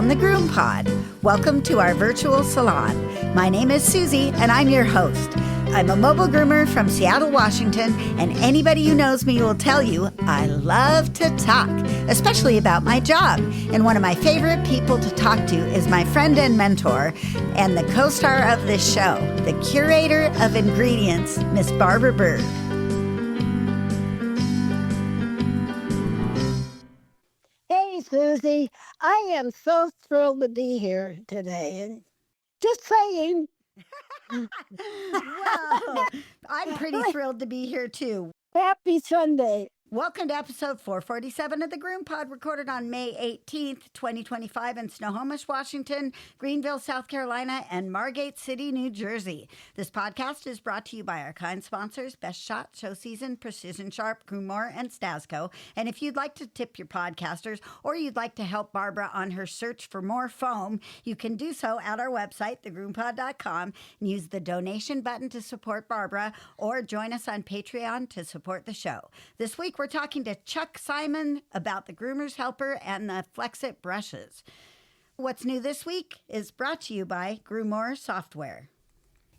on the GroomPod. Welcome to our virtual salon. My name is Susy, and I'm your host. I'm a mobile groomer from Seattle, Washington, and anybody who knows me will tell you I love to talk, especially about my job. And one of my favorite people to talk to is my friend and mentor and the co-star of this show, the curator of ingredients, Miss Barbara Bird. Hey, Susie, I am so thrilled to be here today. And just saying. Well, I'm pretty thrilled to be here too. Happy Sunday. Welcome to episode 447 of the GroomPod, recorded on May 18th, 2025 in Snohomish, Washington, Greenville, South Carolina, and Margate City, New Jersey. This podcast is brought to you by our kind sponsors, Best Shot, Show Season, Precision Sharp, Groomers, and Stasco. And if you'd like to tip your podcasters or you'd like to help Barbara on her search for more foam, you can do so at our website, thegroompod.com, and use the donation button to support Barbara or join us on Patreon to support the show. This week, we're talking to Chuck Simon about the Groomers Helper and the Flexit brushes. What's new this week is brought to you by Groomers Software.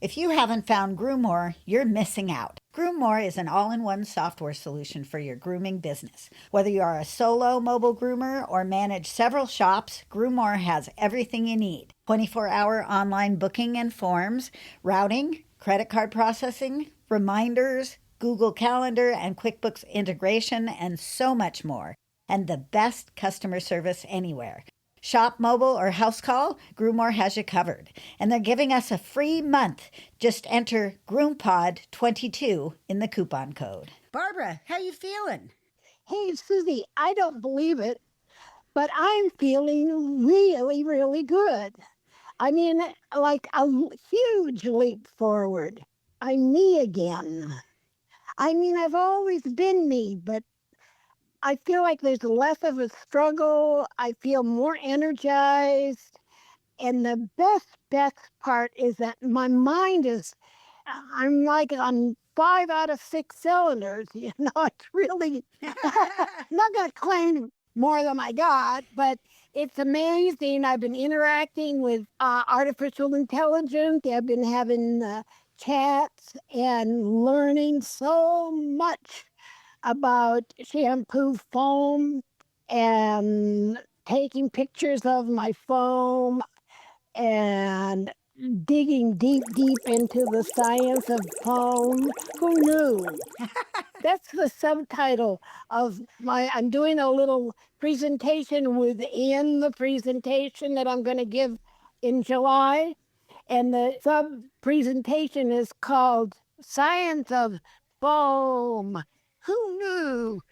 If you haven't found Groomers, you're missing out. Groomers is an all-in-one software solution for your grooming business. Whether you are a solo mobile groomer or manage several shops, Groomers has everything you need. 24-hour online booking and forms, routing, credit card processing, reminders, Google Calendar and QuickBooks integration, and so much more. And the best customer service anywhere. Shop mobile or house call, Groomers has you covered. And they're giving us a free month. Just enter GroomPod22 in the coupon code. Barbara, how you feeling? Hey, Susie, I don't believe it, but I'm feeling really, really good. I mean, like a huge leap forward. I'm me again. I mean, I've always been me, but I feel like there's less of a struggle. I feel more energized. And the best part is that my mind is, I'm like on 5 out of 6 cylinders. You know, it's really, I'm not going to claim more than I got, but it's amazing. I've been interacting with artificial intelligence. I've been having chats and learning so much about shampoo foam and taking pictures of my foam and digging deep into the science of foam. Who knew? That's the subtitle of I'm doing a little presentation within the presentation that I'm going to give in July. And the sub-presentation is called Science of Foam. Who knew?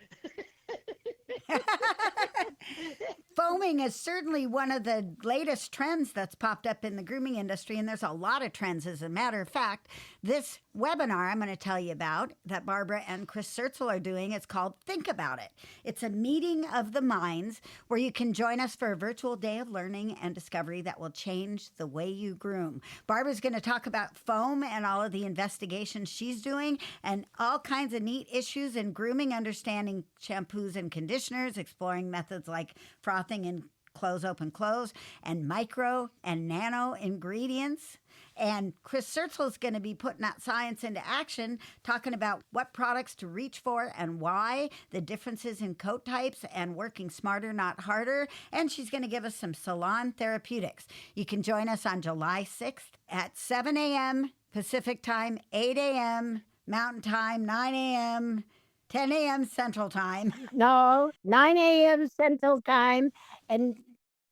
Foaming is certainly one of the latest trends that's popped up in the grooming industry, and there's a lot of trends. As a matter of fact, this webinar I'm going to tell you about that Barbara and Chris Sertzel are doing, it's called Think About It. It's a meeting of the minds where you can join us for a virtual day of learning and discovery that will change the way you groom. Barbara's going to talk about foam and all of the investigations she's doing and all kinds of neat issues in grooming, understanding shampoos and conditioners, exploring methods like frothing and close, open, close, and micro and nano ingredients. And Chris Sertzel is going to be putting that science into action, talking about what products to reach for and why, the differences in coat types, and working smarter, not harder. And she's going to give us some salon therapeutics. You can join us on July 6th at 7 a.m. Pacific Time, 8 a.m. Mountain Time, 9 a.m., 10 a.m. Central Time. No, 9 a.m. Central Time and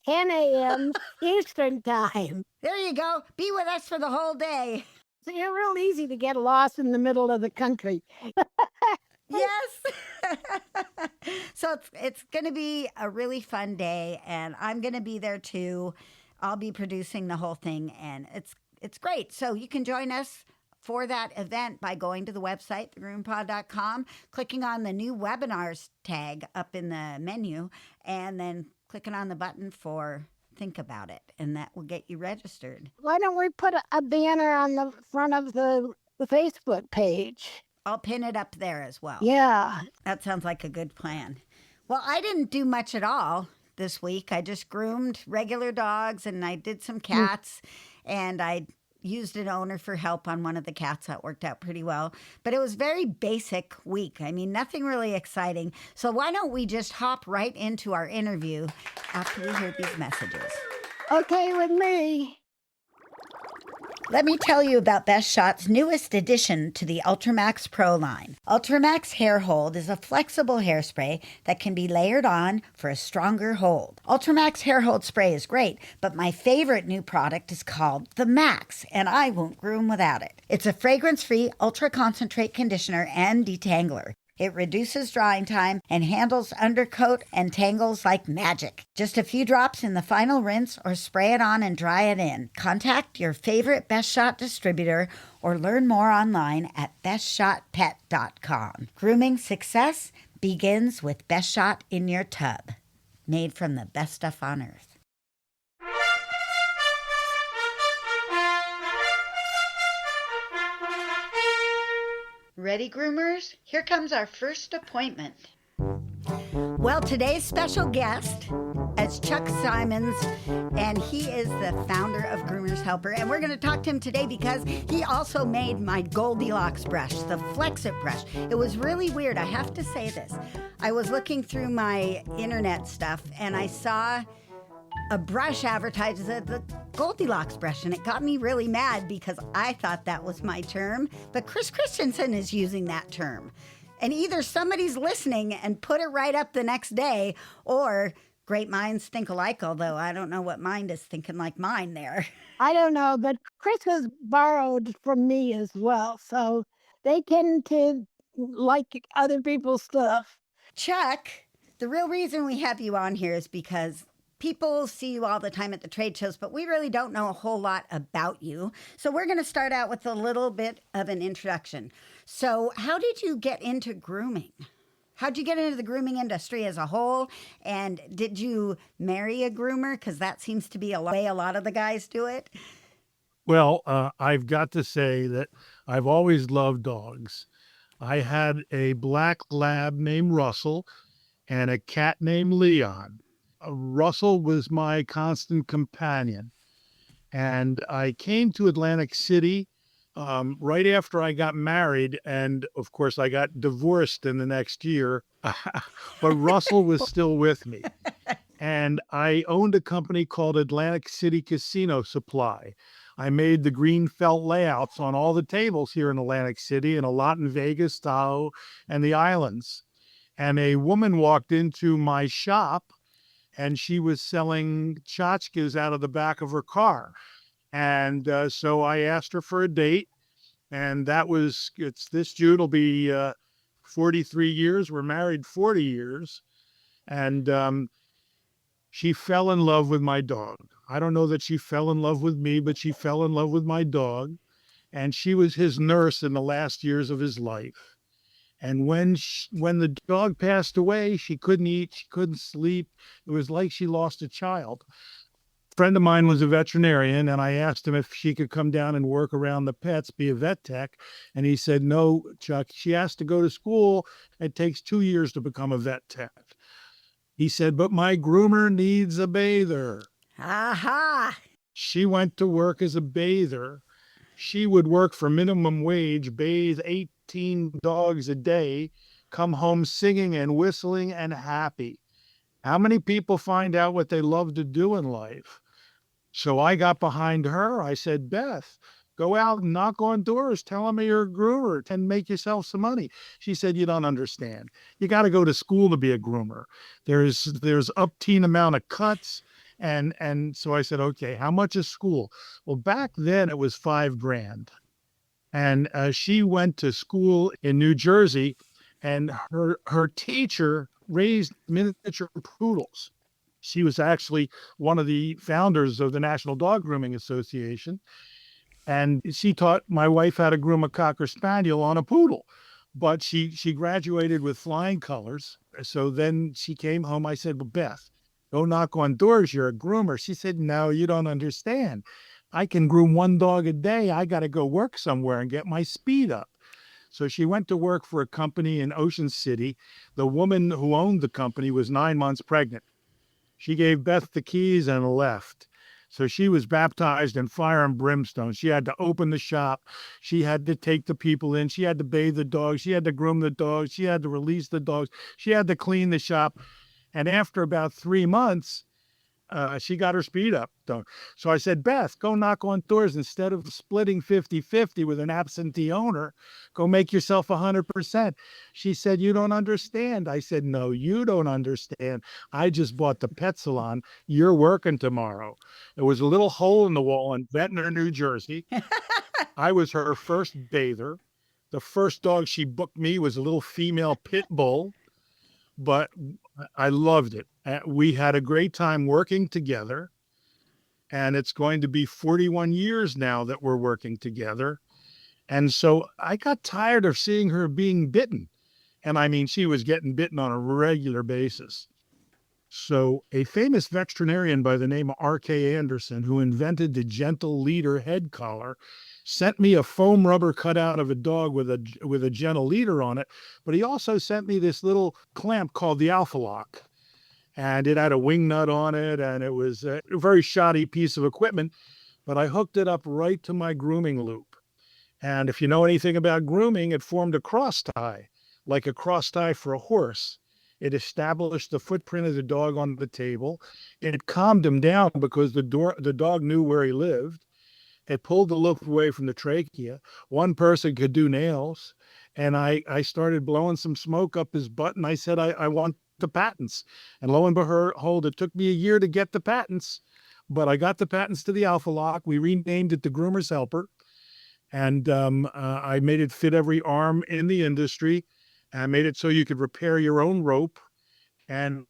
10 a.m. Eastern Time. There you go. Be with us for the whole day. So you're real easy to get lost in the middle of the country. Yes. So it's going to be a really fun day, and I'm going to be there too. I'll be producing the whole thing, and it's great. So you can join us for that event by going to the website, thegroompod.com, clicking on the new webinars tag up in the menu, and then clicking on the button for Think About It, and that will get you registered. Why don't we put a banner on the front of the Facebook page? I'll pin it up there as well. Yeah. That sounds like a good plan. Well, I didn't do much at all this week. I just groomed regular dogs and I did some cats, and I used an owner for help on one of the cats. That worked out pretty well. But it was very basic week. I mean, nothing really exciting. So why don't we just hop right into our interview after we hear these messages? Okay with me. Let me tell you about Best Shot's newest addition to the Ultramax Pro line. Ultramax Hair Hold is a flexible hairspray that can be layered on for a stronger hold. Ultramax Hair Hold spray is great, but my favorite new product is called the Max, and I won't groom without it. It's a fragrance-free ultra-concentrate conditioner and detangler. It reduces drying time and handles undercoat and tangles like magic. Just a few drops in the final rinse or spray it on and dry it in. Contact your favorite Best Shot distributor or learn more online at bestshotpet.com. Grooming success begins with Best Shot in your tub. Made from the best stuff on earth. Ready, groomers? Here comes our first appointment. Well, today's special guest is Chuck Simons, and he is the founder of Groomers Helper. And we're going to talk to him today because he also made my Goldilocks brush, the Flexit brush. It was really weird. I have to say this. I was looking through my internet stuff, and I saw a brush advertised as the Goldilocks brush, and it got me really mad because I thought that was my term, but Chris Christensen is using that term. And either somebody's listening and put it right up the next day, or great minds think alike, although I don't know what mind is thinking like mine there. I don't know, but Chris has borrowed from me as well, so they tend to like other people's stuff. Chuck, the real reason we have you on here is because people see you all the time at the trade shows, but we really don't know a whole lot about you. So we're going to start out with a little bit of an introduction. So how did you get into grooming? How'd you get into the grooming industry as a whole? And did you marry a groomer? Because that seems to be a way a lot of the guys do it. Well, I've got to say that I've always loved dogs. I had a black lab named Russell and a cat named Leon. Russell was my constant companion. And I came to Atlantic City right after I got married. And of course, I got divorced in the next year. But Russell was still with me. And I owned a company called Atlantic City Casino Supply. I made the green felt layouts on all the tables here in Atlantic City and a lot in Vegas, Tahoe, and the islands. And a woman walked into my shop, and she was selling tchotchkes out of the back of her car. And so I asked her for a date, and it's this June will be 43 years. We're married 40 years. And she fell in love with my dog. I don't know that she fell in love with me, but she fell in love with my dog. And she was his nurse in the last years of his life. And when the dog passed away, she couldn't eat, she couldn't sleep. It was like she lost a child. A friend of mine was a veterinarian, and I asked him if she could come down and work around the pets, be a vet tech. And he said, no, Chuck, she has to go to school. It takes 2 years to become a vet tech. He said, but my groomer needs a bather. Aha! She went to work as a bather. She would work for minimum wage, bathe 18 dogs a day, come home singing and whistling and happy. How many people find out what they love to do in life? So I got behind her. I said, Beth, go out and knock on doors. Tell them you're a groomer and make yourself some money. She said, you don't understand. You got to go to school to be a groomer. There's upteen amount of cuts. And so I said, okay, how much is school? Well, back then it was $5,000. And she went to school in New Jersey, and her teacher raised miniature poodles. She was actually one of the founders of the National Dog Grooming Association. And she taught my wife how to groom a Cocker Spaniel on a poodle. But she graduated with flying colors. So then she came home. I said, well, Beth, go knock on doors. You're a groomer. She said, no, you don't understand. I can groom one dog a day. I got to go work somewhere and get my speed up. So she went to work for a company in Ocean City. The woman who owned the company was 9 months pregnant. She gave Beth the keys and left. So she was baptized in fire and brimstone. She had to open the shop. She had to take the people in. She had to bathe the dogs. She had to groom the dogs. She had to release the dogs. She had to clean the shop. And after about 3 months, she got her speed up. So I said, Beth, go knock on doors instead of splitting 50-50 with an absentee owner. Go make yourself 100%. She said, you don't understand. I said, no, you don't understand. I just bought the pet salon. You're working tomorrow. There was a little hole in the wall in Ventnor, New Jersey. I was her first bather. The first dog she booked me was a little female pit bull, but I loved it. We had a great time working together, and it's going to be 41 years now that we're working together. And so I got tired of seeing her being bitten. And I mean, she was getting bitten on a regular basis. So a famous veterinarian by the name of R.K. Anderson, who invented the gentle leader head collar, sent me a foam rubber cutout of a dog with a gentle leader on it. But he also sent me this little clamp called the Alpha Lock. And it had a wing nut on it, and it was a very shoddy piece of equipment, but I hooked it up right to my grooming loop. And if you know anything about grooming, it formed a cross tie, like a cross tie for a horse. It established the footprint of the dog on the table. It calmed him down because the dog knew where he lived. It pulled the loop away from the trachea. One person could do nails. And I started blowing some smoke up his butt, and I said, I want the patents. And lo and behold, it took me a year to get the patents, but I got the patents to the Alpha Lock. We renamed it the Groomer's Helper. And I made it fit every arm in the industry. I made it so you could repair your own rope, and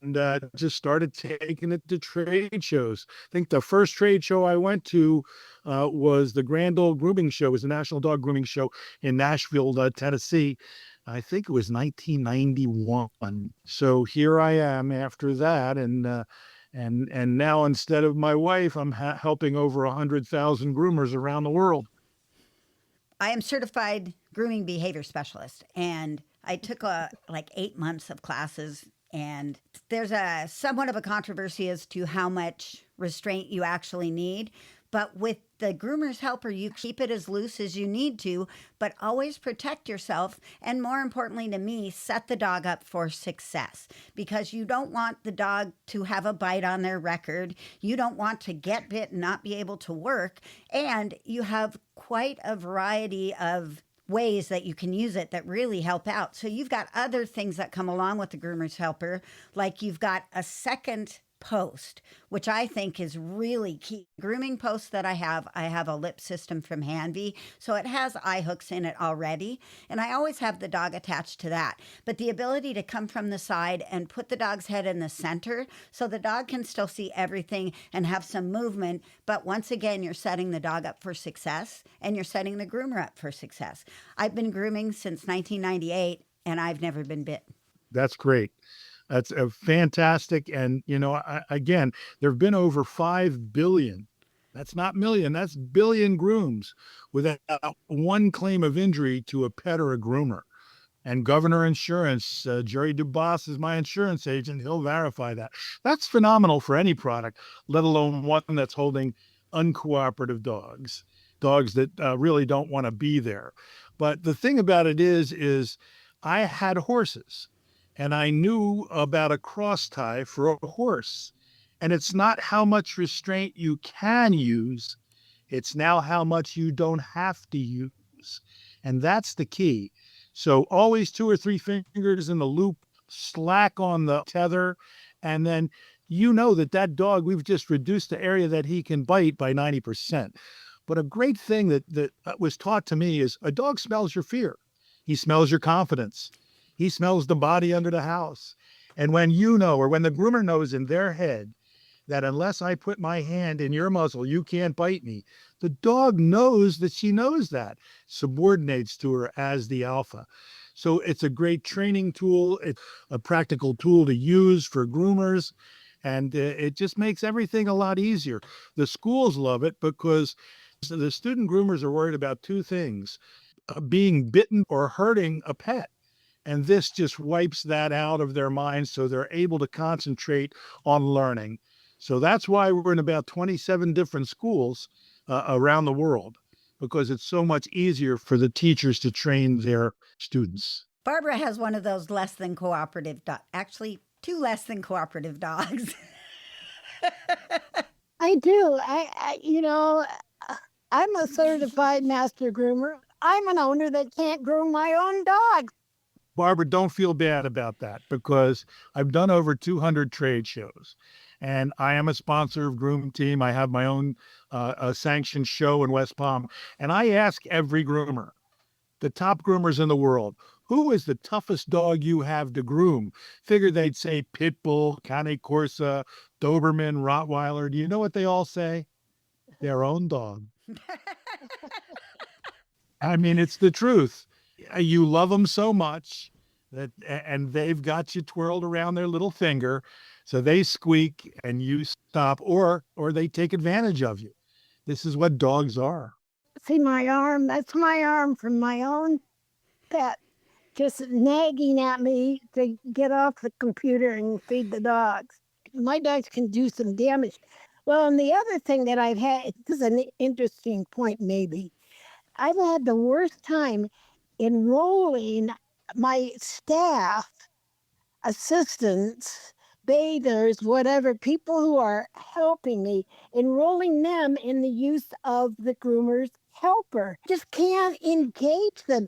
just started taking it to trade shows. I think the first trade show I went to was the Grand Old Grooming Show. It was the National Dog Grooming Show in Nashville, Tennessee. I think it was 1991. So here I am after that, and now instead of my wife, I'm helping over 100,000 groomers around the world. I am certified grooming behavior specialist, and I took like 8 months of classes. And there's a somewhat of a controversy as to how much restraint you actually need. But with the Groomer's Helper, you keep it as loose as you need to, but always protect yourself. And more importantly to me, set the dog up for success, because you don't want the dog to have a bite on their record. You don't want to get bit and not be able to work. And you have quite a variety of ways that you can use it that really help out. So you've got other things that come along with the Groomer's Helper, like you've got a second post, which I think is really key. Grooming post that I have a lip system from Hanvey, so it has eye hooks in it already, and I always have the dog attached to that. But the ability to come from the side and put the dog's head in the center so the dog can still see everything and have some movement, but once again, you're setting the dog up for success, and you're setting the groomer up for success. I've been grooming since 1998, and I've never been bit. That's great. That's a fantastic. And, again, there have been over 5 billion. That's not million, that's billion grooms without one claim of injury to a pet or a groomer. And Governor Insurance, Jerry Dubas is my insurance agent. He'll verify that. That's phenomenal for any product, let alone one that's holding uncooperative dogs that really don't want to be there. But the thing about it is I had horses. And I knew about a cross tie for a horse. And it's not how much restraint you can use, it's now how much you don't have to use. And that's the key. So always 2 or 3 fingers in the loop, slack on the tether, and then that dog, we've just reduced the area that he can bite by 90%. But a great thing that was taught to me is a dog smells your fear. He smells your confidence. He smells the body under the house. And when or when the groomer knows in their head that unless I put my hand in your muzzle, you can't bite me, the dog knows that she knows that, subordinates to her as the alpha. So it's a great training tool. It's a practical tool to use for groomers. And it just makes everything a lot easier. The schools love it because the student groomers are worried about 2 things, being bitten or hurting a pet. And this just wipes that out of their minds so they're able to concentrate on learning. So that's why we're in about 27 different schools around the world, because it's so much easier for the teachers to train their students. Barbara has one of those less than cooperative actually, two less than cooperative dogs. I do. I'm a certified master groomer. I'm an owner that can't groom my own dog. Barbara, don't feel bad about that, because I've done over 200 trade shows and I am a sponsor of Groom Team. I have my own sanctioned show in West Palm. And I ask every groomer, the top groomers in the world, who is the toughest dog you have to groom? Figure they'd say Pit Bull, Cane Corsa, Doberman, Rottweiler. Do you know what they all say? Their own dog. I mean, it's the truth. You love them so much and they've got you twirled around their little finger, so they squeak and you stop, or they take advantage of you. This is what dogs are. See my arm? That's my arm from my own pet, just nagging at me to get off the computer and feed the dogs. My dogs can do some damage. Well, and the other thing that I've had, this is an interesting point maybe. I've had the worst time enrolling my staff, assistants, bathers, whatever, people who are helping me, enrolling them in the use of the groomer's helper. Just can't engage them.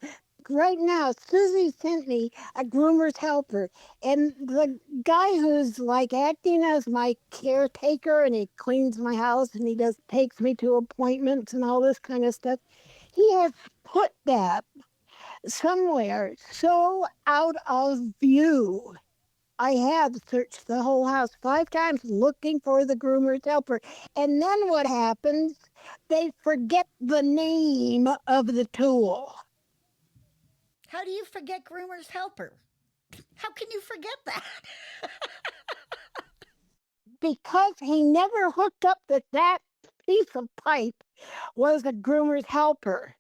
Right now, Susy sent me a groomer's helper, and the guy who's like acting as my caretaker, and he cleans my house and he just takes me to appointments and all this kind of stuff. He has put that somewhere so out of view. I have searched the whole house 5 times looking for the groomer's helper. And then what happens? They forget the name of the tool. How do you forget groomer's helper? How can you forget that? Because he never hooked up that piece of pipe was a groomer's helper.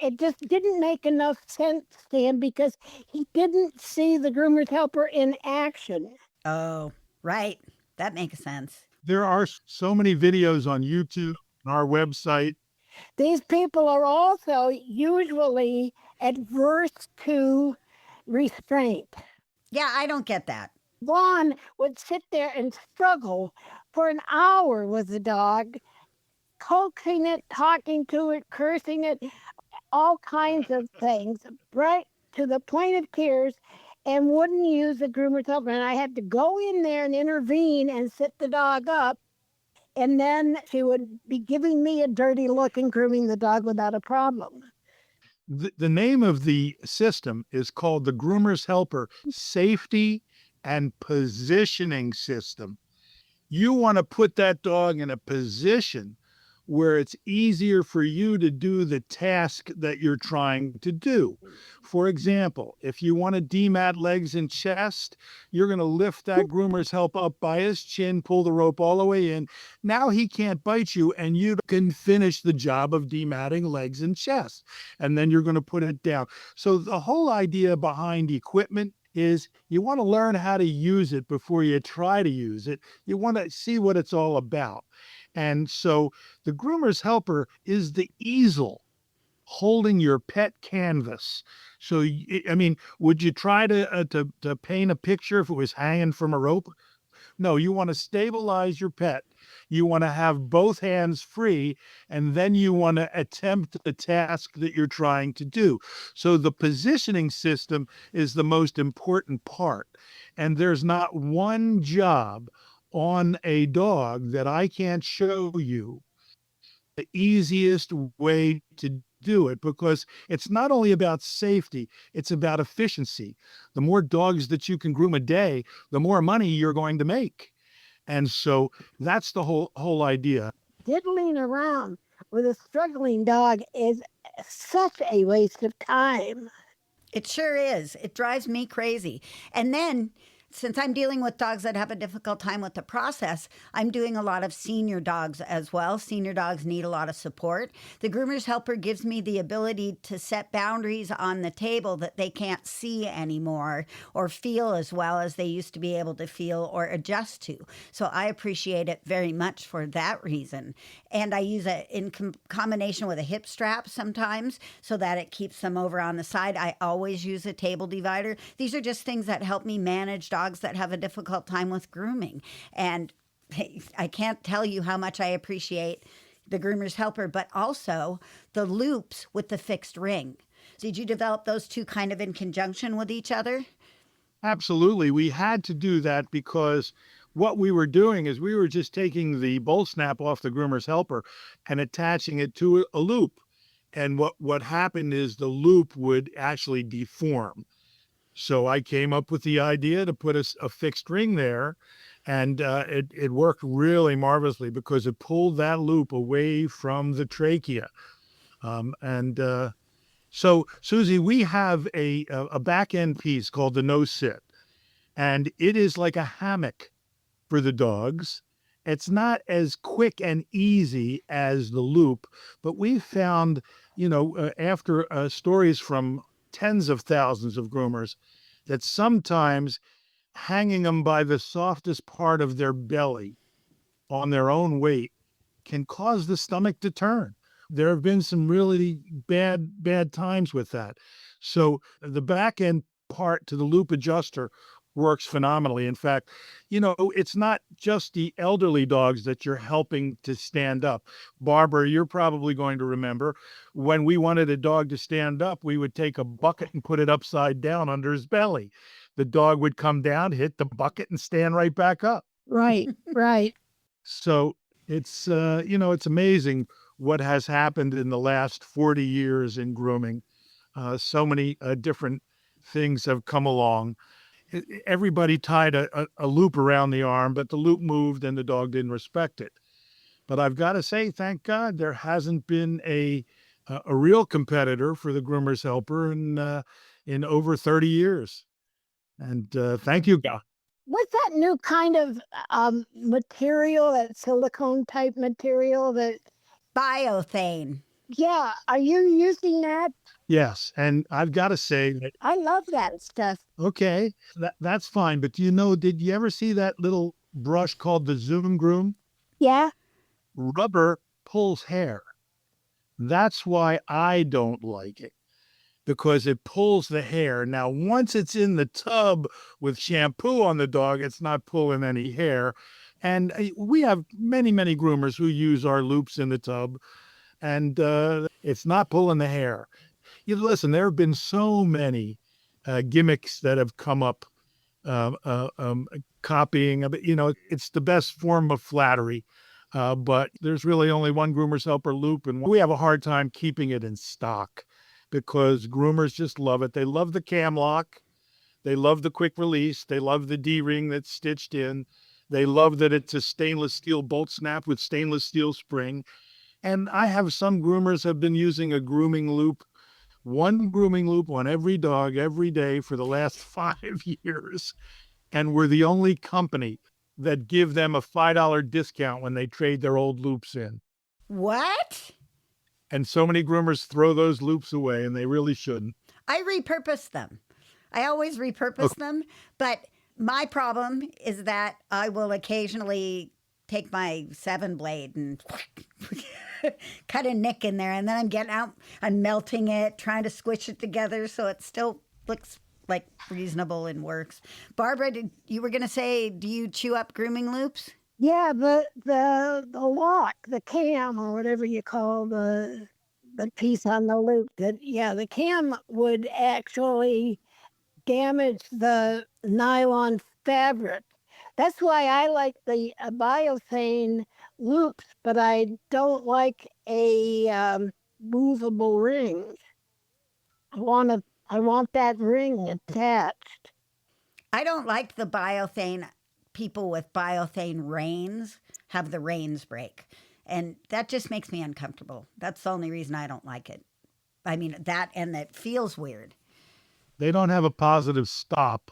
It just didn't make enough sense to him because he didn't see the groomer's helper in action. Oh, right. That makes sense. There are so many videos on YouTube, on our website. These people are also usually adverse to restraint. Yeah, I don't get that. Vaughn would sit there and struggle for an hour with the dog, coaxing it, talking to it, cursing it, all kinds of things, right to the point of tears, and wouldn't use the groomer's helper. And I had to go in there and intervene and sit the dog up. And then she would be giving me a dirty look and grooming the dog without a problem. The name of the system is called the Groomer's Helper Safety and Positioning System. You want to put that dog in a position where it's easier for you to do the task that you're trying to do. For example, if you want to demat legs and chest, you're going to lift that groomer's help up by his chin, pull the rope all the way in. Now he can't bite you, and you can finish the job of dematting legs and chest. And then you're going to put it down. So the whole idea behind equipment is you want to learn how to use it before you try to use it. You want to see what it's all about. And so the groomer's helper is the easel holding your pet canvas. So, I mean, would you try to paint a picture if it was hanging from a rope? No, you want to stabilize your pet. You want to have both hands free, and then you want to attempt the task that you're trying to do. So the positioning system is the most important part. And there's not one job on a dog that I can't show you the easiest way to do it, because it's not only about safety, it's about efficiency. The more dogs that you can groom a day, the more money you're going to make. And so that's the whole idea. Diddling around with a struggling dog is such a waste of time. It sure is. It drives me crazy. And then Since I'm dealing with dogs that have a difficult time with the process, I'm doing a lot of senior dogs as well. Senior dogs need a lot of support. The Groomer's Helper gives me the ability to set boundaries on the table that they can't see anymore or feel as well as they used to be able to feel or adjust to. So I appreciate it very much for that reason. And I use it in combination with a hip strap sometimes so that it keeps them over on the side. I always use a table divider. These are just things that help me manage dogs that have a difficult time with grooming. And I can't tell you how much I appreciate the Groomer's Helper, but also the loops with the fixed ring. So did you develop those two kind of in conjunction with each other? Absolutely. We had to do that because what we were doing is we were just taking the bolt snap off the Groomer's Helper and attaching it to a loop. And what happened is the loop would actually deform. So I came up with the idea to put a fixed ring there, and it worked really marvelously because it pulled that loop away from the trachea. And so, Susie, we have a back end piece called the no sit, and it is like a hammock for the dogs. It's not as quick and easy as the loop, but we found, after stories from tens of thousands of groomers, that sometimes hanging them by the softest part of their belly on their own weight can cause the stomach to turn. There have been some really bad times with that. So the back end part to the loop adjuster works phenomenally. In fact, it's not just the elderly dogs that you're helping to stand up. Barbara, you're probably going to remember when we wanted a dog to stand up, we would take a bucket and put it upside down under his belly. The dog would come down, hit the bucket, and stand right back up. Right, right. So it's amazing what has happened in the last 40 years in grooming. So many different things have come along. Everybody tied a loop around the arm, but the loop moved and the dog didn't respect it. But I've got to say, thank God there hasn't been a real competitor for the Groomer's Helper in over 30 years. And thank you, God. What's that new kind of material, that silicone type material that, Biothane. yeah, are you using that? Yes, and I've got to say that, I love that stuff. okay, that's fine. But did you ever see that little brush called the Zoom Groom? Yeah, Rubber pulls hair. That's why I don't like it, because it pulls the hair. Now, once it's in the tub with shampoo on the dog, it's not pulling any hair. And we have many, many groomers who use our loops in the tub, and it's not pulling the hair. Listen, there have been so many gimmicks that have come up, copying. But it's the best form of flattery. But there's really only one Groomer's Helper loop, and we have a hard time keeping it in stock because groomers just love it. They love the cam lock. They love the quick release. They love the D-ring that's stitched in. They love that it's a stainless steel bolt snap with stainless steel spring. And I have some groomers have been using a grooming loop, one grooming loop on every dog every day for the last 5 years. And we're the only company that give them a $5 discount when they trade their old loops in. What? And so many groomers throw those loops away, and they really shouldn't. I repurpose them. I always repurpose them, but my problem is that I will occasionally take my 7-blade and cut a nick in there, and then I'm getting out and melting it, trying to squish it together so it still looks like reasonable and works. Barbara, you were going to say, do you chew up grooming loops? yeah, the lock, the cam, or whatever you call the piece on the loop, the cam would actually damage the nylon fabric. That's why I like the biothane loops, but I don't like a movable ring. I want that ring attached. I don't like the biothane. People with biothane reins have the reins break. And that just makes me uncomfortable. That's the only reason I don't like it. I mean, that and that feels weird. They don't have a positive stop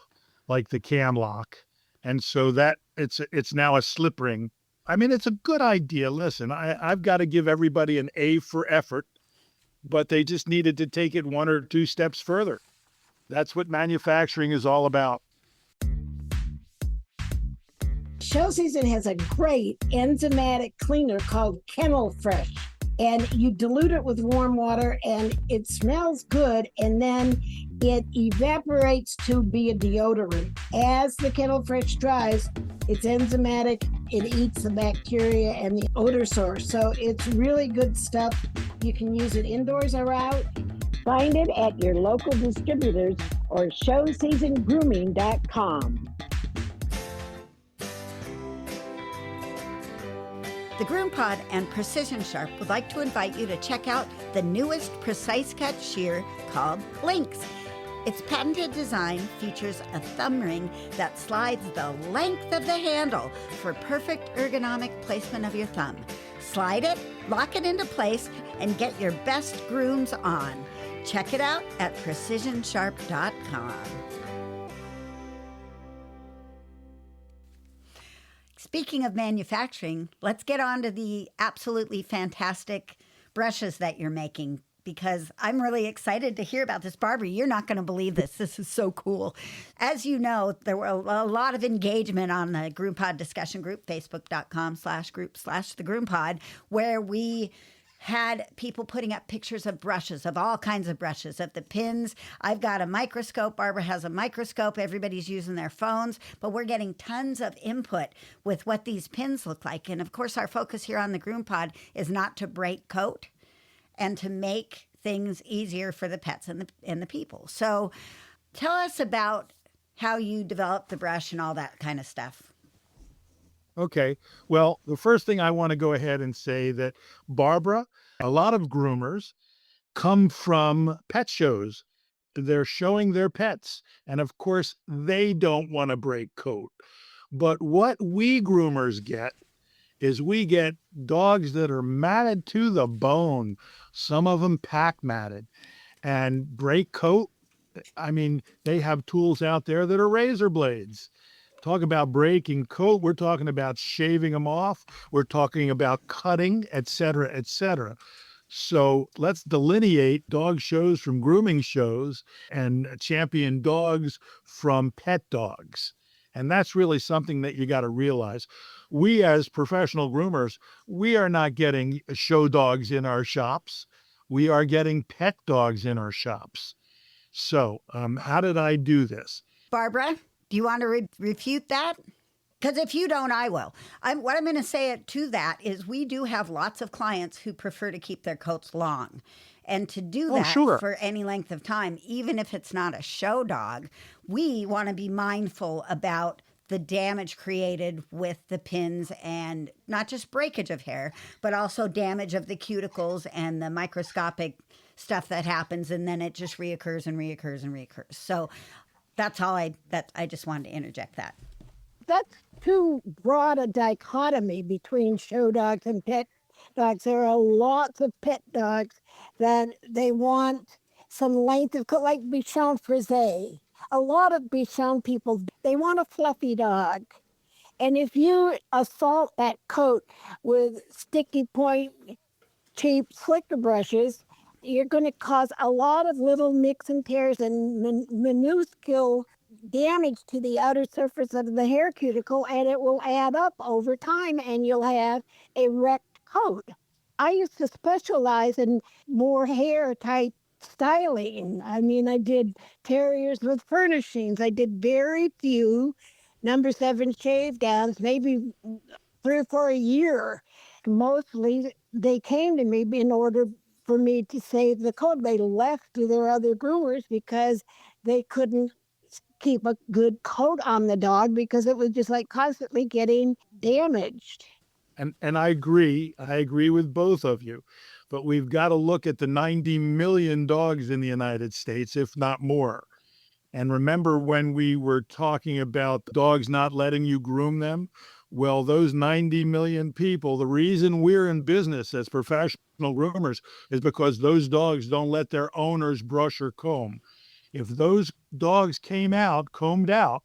like the cam lock. And so that it's now a slip ring. I mean, it's a good idea. Listen, I've got to give everybody an A for effort, but they just needed to take it one or two steps further. That's what manufacturing is all about. Show Season has a great enzymatic cleaner called Kennel Fresh. And you dilute it with warm water and it smells good, and then it evaporates to be a deodorant. As the Kennel Fresh dries, it's enzymatic, it eats the bacteria and the odor source. So it's really good stuff. You can use it indoors or out. Find it at your local distributors or showseasongrooming.com. The GroomPod and Precision Sharp would like to invite you to check out the newest precise cut shear called Lynx. Its patented design features a thumb ring that slides the length of the handle for perfect ergonomic placement of your thumb. Slide it, lock it into place, and get your best grooms on. Check it out at precisionsharp.com. Speaking of manufacturing, let's get on to the absolutely fantastic brushes that you're making, because I'm really excited to hear about this. Barbara, you're not going to believe this. This is so cool. As you know, there were a lot of engagement on the GroomPod discussion group, facebook.com/group/the GroomPod, where we had people putting up pictures of brushes, of all kinds of brushes, of the pins. I've got a microscope. Barbara has a microscope. Everybody's using their phones, but we're getting tons of input with what these pins look like. And of course, our focus here on the GroomPod is not to break coat and to make things easier for the pets and the people. So tell us about how you developed the brush and all that kind of stuff. Okay. Well, the first thing I want to go ahead and say that Barbara, a lot of groomers come from pet shows. They're showing their pets. And of course, they don't want to break coat. But what we groomers get is we get dogs that are matted to the bone, some of them pack matted, and break coat. I mean, they have tools out there that are razor blades. Talk about breaking coat. We're talking about shaving them off. We're talking about cutting, et cetera, et cetera. So let's delineate dog shows from grooming shows and champion dogs from pet dogs. And that's really something that you got to realize. We as professional groomers, we are not getting show dogs in our shops. We are getting pet dogs in our shops. So how did I do this? Barbara, do you want to refute that? Because if you don't, I will. What I'm going to say to that is we do have lots of clients who prefer to keep their coats long. And to do that for any length of time, even if it's not a show dog, we want to be mindful about the damage created with the pins, and not just breakage of hair, but also damage of the cuticles and the microscopic stuff that happens, and then it just reoccurs and reoccurs and reoccurs. So that's all I just wanted to interject that. That's too broad a dichotomy between show dogs and pet dogs. There are lots of pet dogs that they want some length of coat, like Bichon Frise. A lot of Bichon people, they want a fluffy dog. And if you assault that coat with sticky point, cheap slicker brushes, you're going to cause a lot of little nicks and tears and minuscule damage to the outer surface of the hair cuticle, and it will add up over time, and you'll have a wrecked coat. I used to specialize in more hair type styling. I mean, I did terriers with furnishings. I did very few number 7 shave downs, maybe 3 or 4 a year. Mostly they came to me in order for me to save the coat. They left to their other groomers because they couldn't keep a good coat on the dog because it was just like constantly getting damaged. And I agree with both of you, but we've got to look at the 90 million dogs in the United States, if not more. And remember when we were talking about dogs not letting you groom them? Well, those 90 million people, the reason we're in business as professional groomers is because those dogs don't let their owners brush or comb. If those dogs came out, combed out,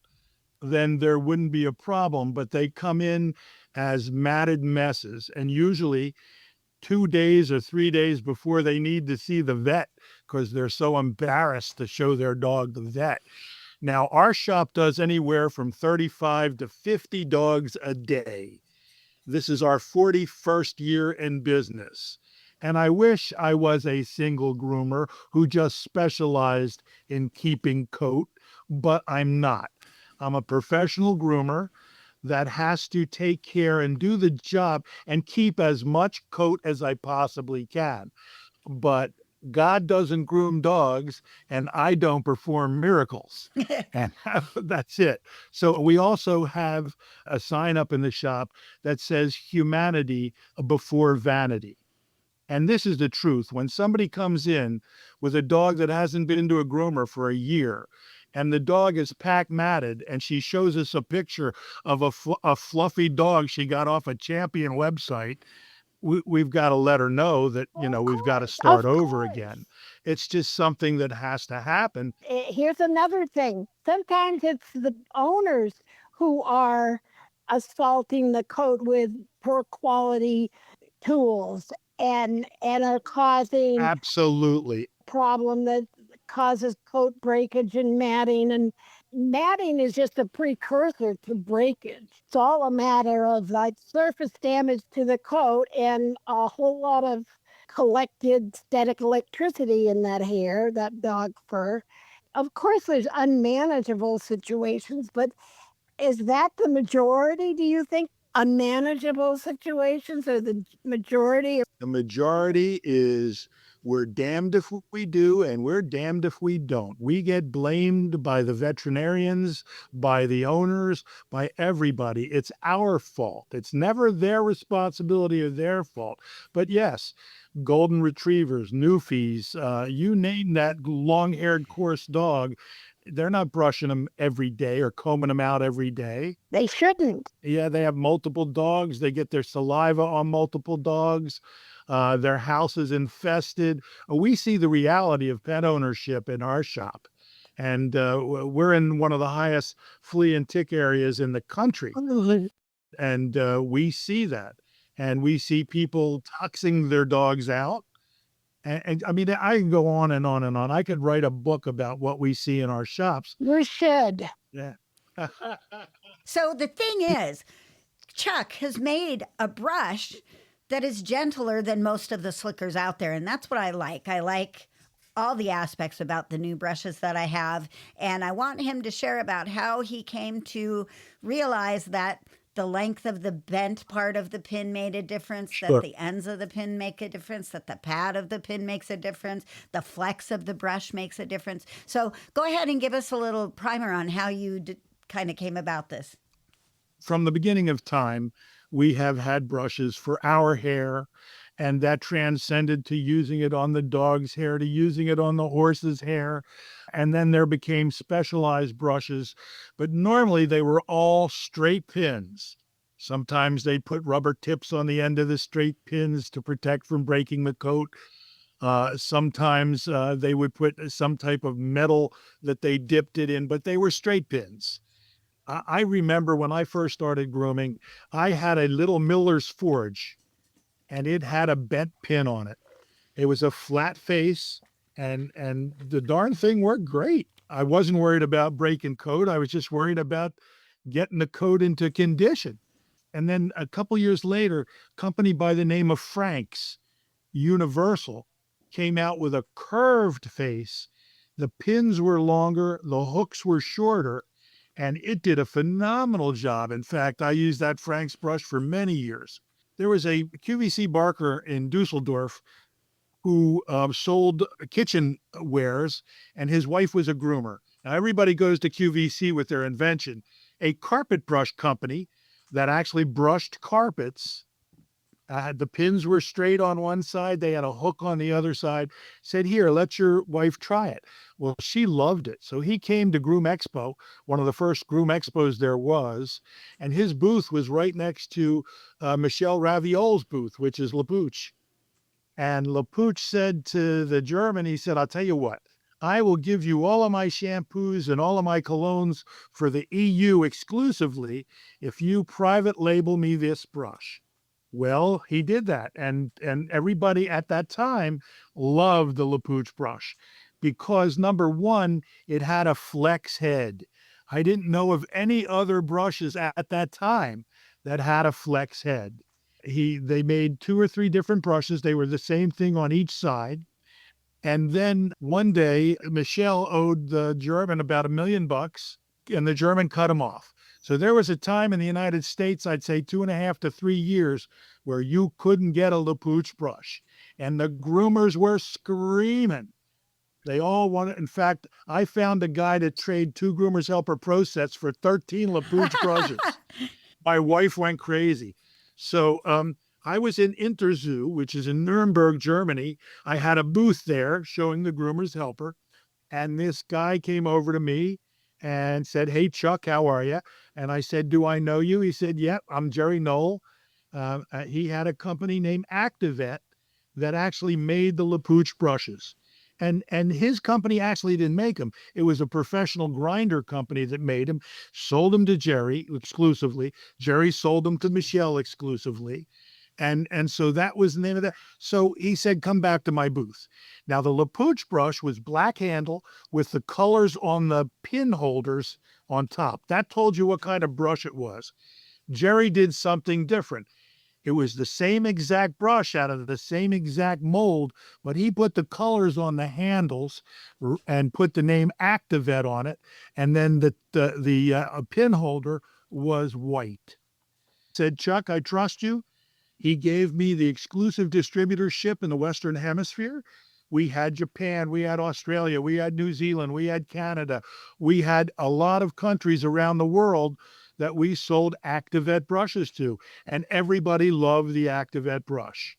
then there wouldn't be a problem. But they come in as matted messes, and usually 2 days or 3 days before they need to see the vet because they're so embarrassed to show their dog the vet. Now, our shop does anywhere from 35 to 50 dogs a day. This is our 41st year in business. And I wish I was a single groomer who just specialized in keeping coat, but I'm not. I'm a professional groomer that has to take care and do the job and keep as much coat as I possibly can. But God doesn't groom dogs, and I don't perform miracles. And that's it. So we also have a sign up in the shop that says humanity before vanity. And this is the truth. When somebody comes in with a dog that hasn't been to a groomer for a year, and the dog is pack matted, and she shows us a picture of a fluffy dog she got off a Champion website, we've got to let her know that, we've got to start over again. It's just something that has to happen. Here's another thing. Sometimes it's the owners who are assaulting the coat with poor quality tools and are causing Absolutely. problem that causes coat breakage and matting. And matting is just a precursor to breakage. It's all a matter of like surface damage to the coat and a whole lot of collected static electricity in that hair, that dog fur. Of course, there's unmanageable situations, but is that the majority, do you think? Unmanageable situations are the majority? The majority is we're damned if we do and we're damned if we don't. We get blamed by the veterinarians, by the owners, by everybody. It's our fault. It's never their responsibility or their fault. But yes, golden retrievers, Newfies, you name that long-haired coarse dog, they're not brushing them every day or combing them out every day. They shouldn't. Yeah, they have multiple dogs. They get their saliva on multiple dogs. Their house is infested. We see the reality of pet ownership in our shop. And we're in one of the highest flea and tick areas in the country. And we see that. And we see people toxing their dogs out. And I mean, I can go on and on and on. I could write a book about what we see in our shops. You should. Yeah. So the thing is, Chuck has made a brush that is gentler than most of the slickers out there. And that's what I like. I like all the aspects about the new brushes that I have. And I want him to share about how he came to realize that the length of the bent part of the pin made a difference, Sure. that the ends of the pin make a difference, that the pad of the pin makes a difference, the flex of the brush makes a difference. So go ahead and give us a little primer on how you kind of came about this. From the beginning of time, we have had brushes for our hair, and that transcended to using it on the dog's hair, to using it on the horse's hair. And then there became specialized brushes, but normally they were all straight pins. Sometimes they put rubber tips on the end of the straight pins to protect from breaking the coat. Sometimes they would put some type of metal that they dipped it in, but they were straight pins. I remember when I first started grooming, I had a little Miller's Forge, and it had a bent pin on it. It was a flat face, and the darn thing worked great. I wasn't worried about breaking coat. I was just worried about getting the coat into condition. And then a couple years later, a company by the name of Frank's, Universal, came out with a curved face. The pins were longer, the hooks were shorter, and it did a phenomenal job. In fact, I used that Frank's brush for many years. There was a QVC Barker in Dusseldorf who sold kitchen wares, and his wife was a groomer. Now, everybody goes to QVC with their invention. A carpet brush company that actually brushed carpets. The pins were straight on one side. They had a hook on the other side. Said, here, let your wife try it. Well, she loved it. So he came to Groom Expo, one of the first Groom Expos there was, and his booth was right next to Michelle Raviol's booth, which is Lapooch. And Lapooch said to the German, he said, I'll tell you what, I will give you all of my shampoos and all of my colognes for the EU exclusively if you private label me this brush. Well, he did that, and everybody at that time loved the Lapouche brush because number one, it had a flex head. I didn't know of any other brushes at that time that had a flex head. They made two or three different brushes. They were the same thing on each side. And then one day, Michelle owed the German about $1 million, and the German cut him off. So there was a time in the United States, I'd say 2.5 to 3 years, where you couldn't get a Lapouche brush. And the groomers were screaming. They all wanted. In fact, I found a guy to trade 2 Groomers Helper Pro sets for 13 Lapouche brushes. My wife went crazy. So I was in Interzoo, which is in Nuremberg, Germany. I had a booth there showing the Groomers Helper. And this guy came over to me and said, "Hey, Chuck, how are you?" And I said, "Do I know you?" He said, "Yep, I'm Jerry Knoll." He had a company named Activet that actually made the Lapouche brushes. And his company actually didn't make them. It was a professional grinder company that made them, sold them to Jerry exclusively. Jerry sold them to Michelle exclusively. And so that was the name of that. So he said, "Come back to my booth." Now the Lapouche brush was black handle with the colors on the pin holders on top. That told you what kind of brush it was. Jerry did something different. It was the same exact brush out of the same exact mold, but he put the colors on the handles and put the name Activet on it. And then the pin holder was white. Said, "Chuck, I trust you." He gave me the exclusive distributorship in the Western Hemisphere. We had Japan, we had Australia, we had New Zealand, we had Canada. We had a lot of countries around the world that we sold Activet brushes to, and everybody loved the Activet brush.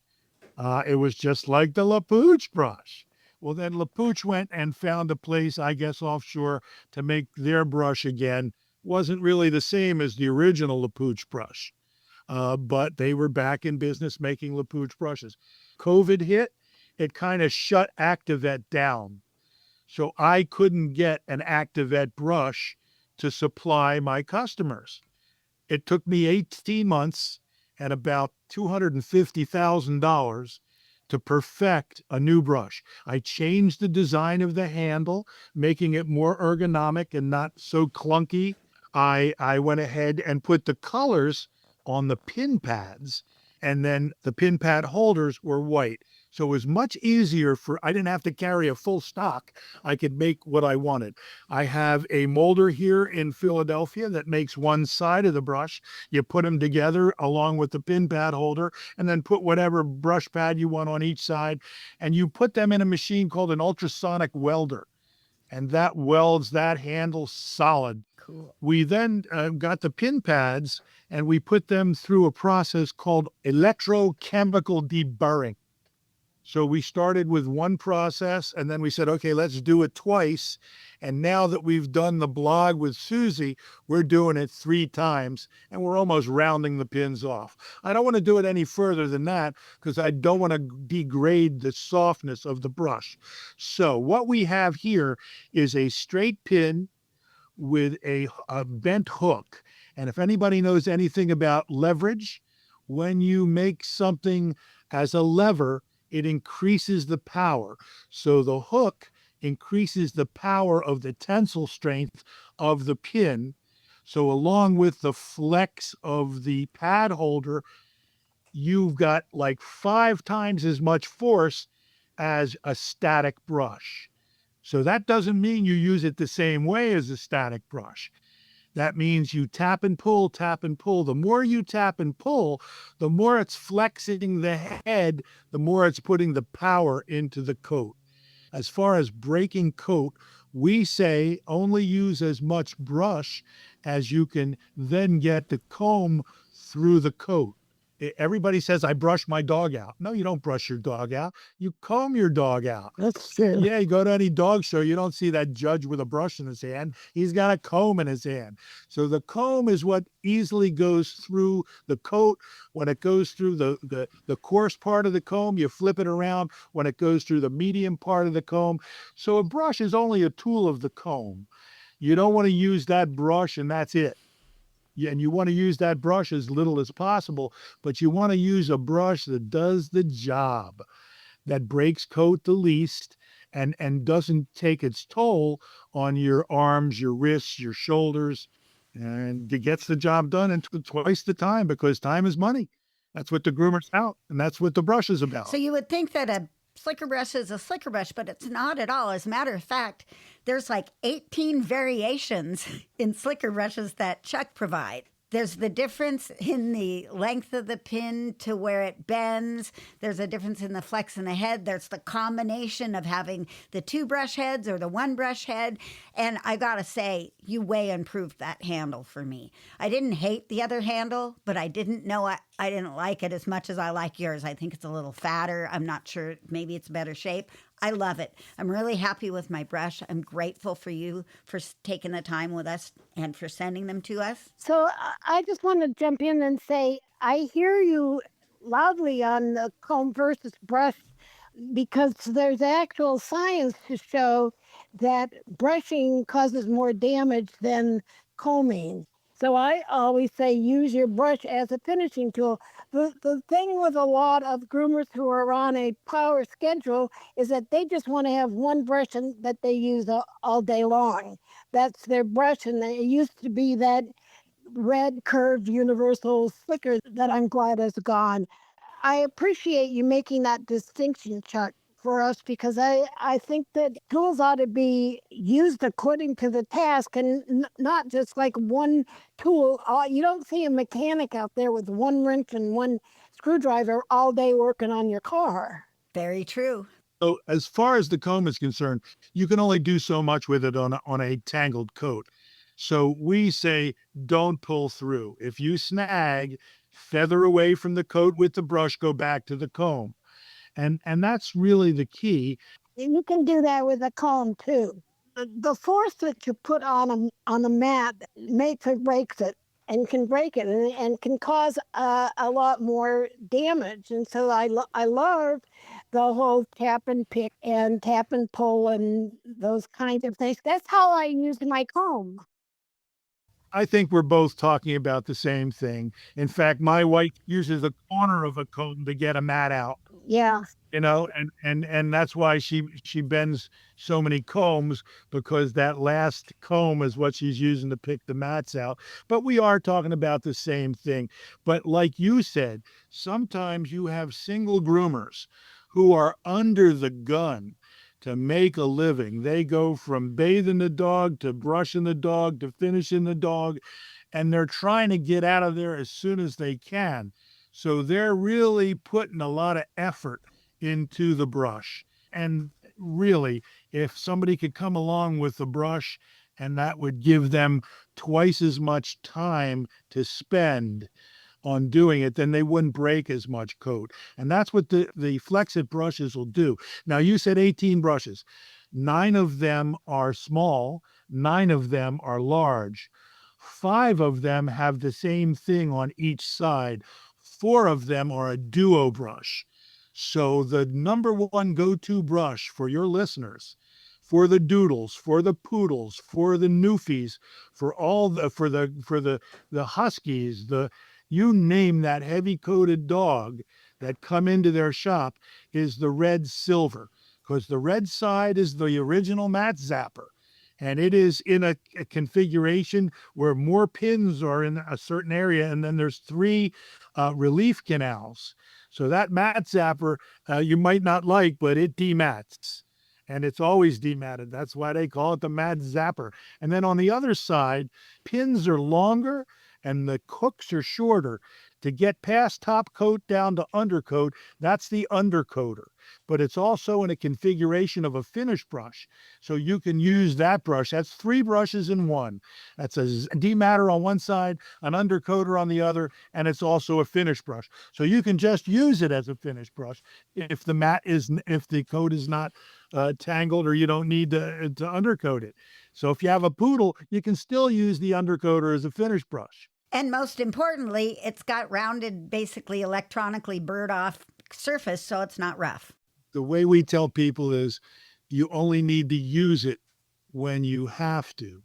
It was just like the Lapouche brush. Well, then Lapouche went and found a place, I guess, offshore to make their brush again. Wasn't really the same as the original Lapouche brush. But they were back in business making Lapouche brushes. COVID hit, it kind of shut Activet down. So I couldn't get an Activet brush to supply my customers. It took me 18 months and about $250,000 to perfect a new brush. I changed the design of the handle, making it more ergonomic and not so clunky. I went ahead and put the colors on the pin pads, and then the pin pad holders were white. So it was much easier I didn't have to carry a full stock. I could make what I wanted. I have a molder here in Philadelphia that makes one side of the brush. You put them together along with the pin pad holder, and then put whatever brush pad you want on each side. And you put them in a machine called an ultrasonic welder. And that welds that handle solid. Cool. We then got the pin pads and we put them through a process called electrochemical deburring. So we started with one process and then we said, okay, let's do it twice. And now that we've done the blog with Susy, we're doing it 3 times and we're almost rounding the pins off. I don't want to do it any further than that because I don't want to degrade the softness of the brush. So what we have here is a straight pin with a bent hook. And if anybody knows anything about leverage, when you make something as a lever, it increases the power. So the hook increases the power of the tensile strength of the pin. So along with the flex of the pad holder, you've got like 5 times as much force as a static brush. So that doesn't mean you use it the same way as a static brush. That means you tap and pull, tap and pull. The more you tap and pull, the more it's flexing the head, the more it's putting the power into the coat. As far as breaking coat, we say only use as much brush as you can then get the comb through the coat. Everybody says, I brush my dog out. No, you don't brush your dog out. You comb your dog out. That's true. Yeah, you go to any dog show, you don't see that judge with a brush in his hand. He's got a comb in his hand. So the comb is what easily goes through the coat. When it goes through the coarse part of the comb, you flip it around when it goes through the medium part of the comb. So a brush is only a tool of the comb. You don't want to use that brush and that's it. Yeah, and you want to use that brush as little as possible, but you want to use a brush that does the job, that breaks coat the least and doesn't take its toll on your arms, your wrists, your shoulders, and it gets the job done in twice the time because time is money. That's what the groomer's out, and that's what the brush is about. So you would think that a slicker brush is a slicker brush, but it's not at all. As a matter of fact, there's like 18 variations in slicker brushes that Chuck provide. There's the difference in the length of the pin to where it bends. There's a difference in the flex in the head. There's the combination of having the 2 brush heads or the 1 brush head. And I gotta say, you way improved that handle for me. I didn't hate the other handle, but I didn't know I didn't like it as much as I like yours. I think it's a little fatter. I'm not sure. Maybe it's better shape. I love it. I'm really happy with my brush. I'm grateful for you for taking the time with us and for sending them to us. So I just want to jump in and say I hear you loudly on the comb versus brush because there's actual science to show that brushing causes more damage than combing. So I always say use your brush as a finishing tool. The thing with a lot of groomers who are on a power schedule is that they just want to have one brush that they use all day long. That's their brush, and it used to be that red curved universal slicker that I'm glad is gone. I appreciate you making that distinction, Chuck, for us because I think that tools ought to be used according to the task and not just like one tool. You don't see a mechanic out there with one wrench and one screwdriver all day working on your car. Very true. So as far as the comb is concerned, you can only do so much with it on a tangled coat. So we say, don't pull through. If you snag, feather away from the coat with the brush, go back to the comb. And that's really the key. You can do that with a comb too. The force that you put on a mat makes or breaks it and can break it and can cause a lot more damage. And so I love the whole tap and pick and tap and pull and those kinds of things. That's how I use my comb. I think we're both talking about the same thing. In fact, my wife uses a corner of a comb to get a mat out. Yeah. And that's why she bends so many combs because that last comb is what she's using to pick the mats out. But we are talking about the same thing. But like you said, sometimes you have single groomers who are under the gun to make a living. They go from bathing the dog to brushing the dog to finishing the dog, and they're trying to get out of there as soon as they can. So they're really putting a lot of effort into the brush. And really, if somebody could come along with the brush and that would give them twice as much time to spend on doing it, then they wouldn't break as much coat. And that's what the Flexit brushes will do. Now, you said 18 brushes. 9 of them are small, 9 of them are large. 5 of them have the same thing on each side. 4 of them are a duo brush. So the number one go-to brush for your listeners, for the doodles, for the poodles, for the newfies, for the huskies, you name that heavy-coated dog that come into their shop is the red silver, because the red side is the original mat zapper. And it is in a configuration where more pins are in a certain area, and then there's 3 relief canals. So that mat zapper you might not like, but it demats. And it's always dematted. That's why they call it the mat zapper. And then on the other side, pins are longer and the hooks are shorter. To get past top coat down to undercoat, that's the undercoater. But it's also in a configuration of a finish brush. So you can use that brush. That's 3 brushes in one. That's a dematter on one side, an undercoater on the other, and it's also a finish brush. So you can just use it as a finish brush if the coat is not tangled, or you don't need to undercoat it. So if you have a poodle, you can still use the undercoater as a finish brush. And most importantly, it's got rounded, basically electronically burred off surface, so it's not rough. The way we tell people is you only need to use it when you have to.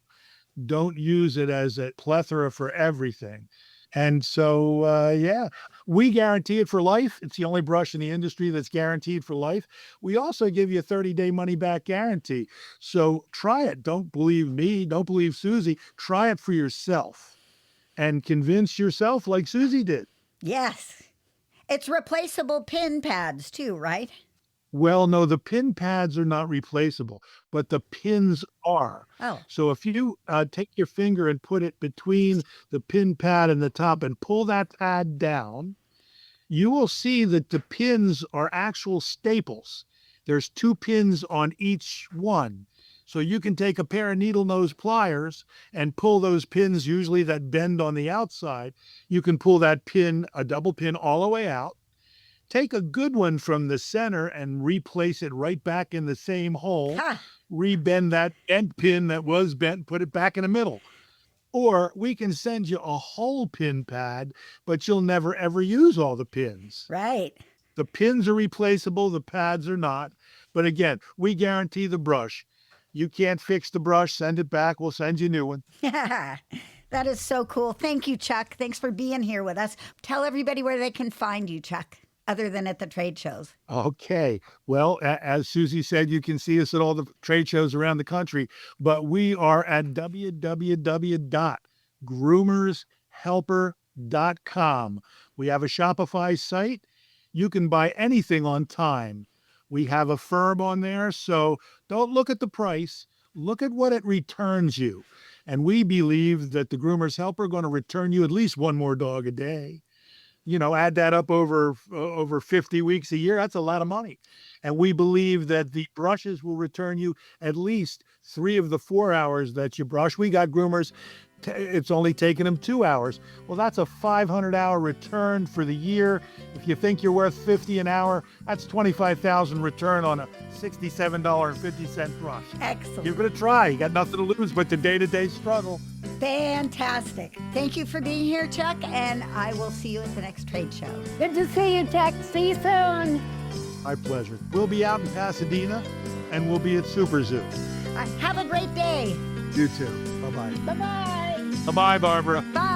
Don't use it as a plethora for everything. And so, we guarantee it for life. It's the only brush in the industry that's guaranteed for life. We also give you a 30-day money-back guarantee. So try it. Don't believe me. Don't believe Susy. Try it for yourself and convince yourself like Susy did. Yes. It's replaceable pin pads too, right? Well, no, the pin pads are not replaceable, but the pins are. Oh. So if you take your finger and put it between the pin pad and the top and pull that pad down, you will see that the pins are actual staples. There's 2 pins on each one. So you can take a pair of needle nose pliers and pull those pins, usually that bend on the outside. You can pull that pin, a double pin, all the way out. Take a good one from the center and replace it right back in the same hole. Ha! Rebend that bent pin that was bent, put it back in the middle. Or we can send you a whole pin pad, but you'll never ever use all the pins. Right. The pins are replaceable, the pads are not. But again, we guarantee the brush. You can't fix the brush, send it back, we'll send you a new one. That is so cool. Thank you, Chuck. Thanks for being here with us. Tell everybody where they can find you, Chuck, other than at the trade shows. Okay. Well, as Susy said, you can see us at all the trade shows around the country, but we are at www.groomershelper.com. We have a Shopify site. You can buy anything on time. We have a firm on there, so don't look at the price. Look at what it returns you. And we believe that the Groomers Helper are going to return you at least one more dog a day. Add that up over 50 weeks a year. That's a lot of money. And we believe that the brushes will return you at least 3 of the 4 hours that you brush. We got groomers, it's only taken them 2 hours. Well, that's a 500-hour return for the year. If you think you're worth $50 an hour, that's $25,000 return on a $67.50 brush. Excellent. Give it a try. You got nothing to lose but the day-to-day struggle. Fantastic. Thank you for being here, Chuck, and I will see you at the next trade show. Good to see you, Chuck. See you soon. My pleasure. We'll be out in Pasadena, and we'll be at Super Zoo. Have a great day. You too. Bye-bye. Bye-bye. Bye-bye, Barbara. Bye.